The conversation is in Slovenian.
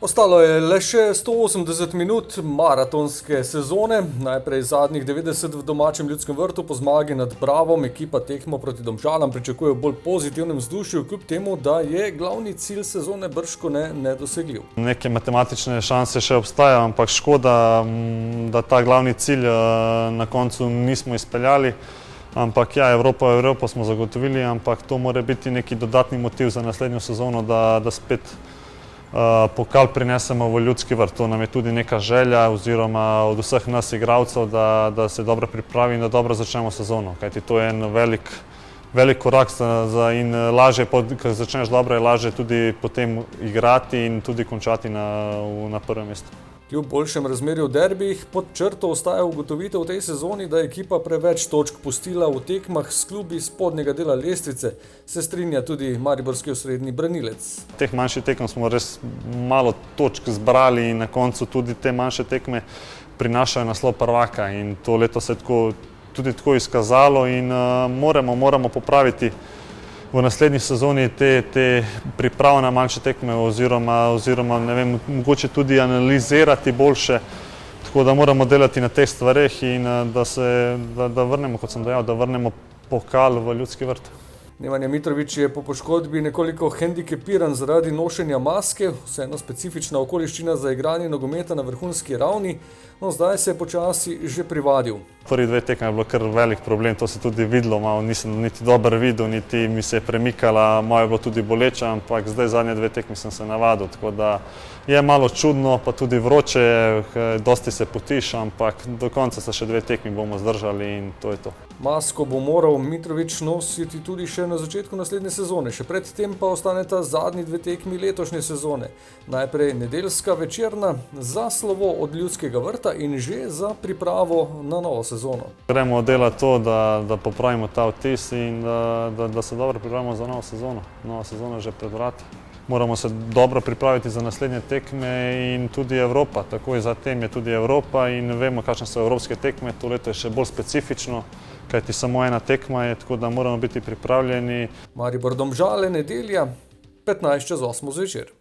Ostalo je le še 180 minut maratonske sezone. Najprej zadnjih 90 v domačem Ljudskem vrtu po zmagi nad Bravom. Ekipa tekmo proti Domžalam pričakuje v bolj pozitivnem vzdušju, kljub temu, da je glavni cilj sezone bržkone nedosegljiv. Neke matematične šanse še obstajajo, ampak škoda, da ta glavni cilj na koncu nismo izpeljali. Ampak ja, Evropo smo zagotovili, ampak to mora biti neki dodatni motiv za naslednjo sezono, da spet pokal prinesemo v Ljudski vrt. To nam je tudi neka želja oziroma od vseh nas igralcev, da se dobro pripravi in da dobro začnemo sezono. Kajti to je en velik korak in lažje, ko začneš dobro, je lažje tudi potem igrati in tudi končati na prvem mestu. Kljub boljšem razmerju v derbijih pod črto ostaja ugotovitev v tej sezoni, da je ekipa preveč točk pustila v tekmah s klubi spodnjega dela lestvice, se strinja tudi mariborski osrednji branilec. V teh manjših tekmah smo res malo točk zbrali in na koncu tudi te manjše tekme prinašajo naslov prvaka in to leto se je tudi tako izkazalo in moramo popraviti v naslednji sezoni te priprave na manjše tekme oziroma ne vem, mogoče tudi analizirati boljše, tako da moramo delati na teh stvareh in da vrnemo, kot sem dejal, da vrnemo pokal v Ljudski vrt. Nemanja Mitrović je po poškodbi nekoliko hendikepiran zaradi nošenja maske, vseeno specifična okoliščina za igranje nogometa na vrhunski ravni, no zdaj se je počasi že privadil. Prvi dve tekme je bilo kar velik problem, to se tudi videlo, malo nisem niti dobro videl, niti mi se je premikala, malo je bilo tudi boleče, ampak zdaj zadnje dve tekmi sem se navadil, tako da je malo čudno, pa tudi vroče, dosti se potiš, ampak do konca se še dve tekmi bomo zdržali in to je to. Masko bo moral Mitrović nositi tudi še na začetku naslednje sezone, še predtem pa ostaneta zadnji dve tekmi letošnje sezone. Najprej nedeljska večerna za slovo od Ljudskega vrta in že za pripravo na novo sezono. Gremo delati to, da popravimo ta vtis in da se dobro pripravimo za novo sezono. Nova sezona je že pred vrati. Moramo se dobro pripraviti za naslednje tekme in tudi Evropa. Takoj zatem je tudi Evropa in vemo, kakšne so evropske tekme. To leto je še bolj specifično, kajti samo ena tekma je, tako da moramo biti pripravljeni. Maribor Domžale, nedelja, 15:08 zvečer.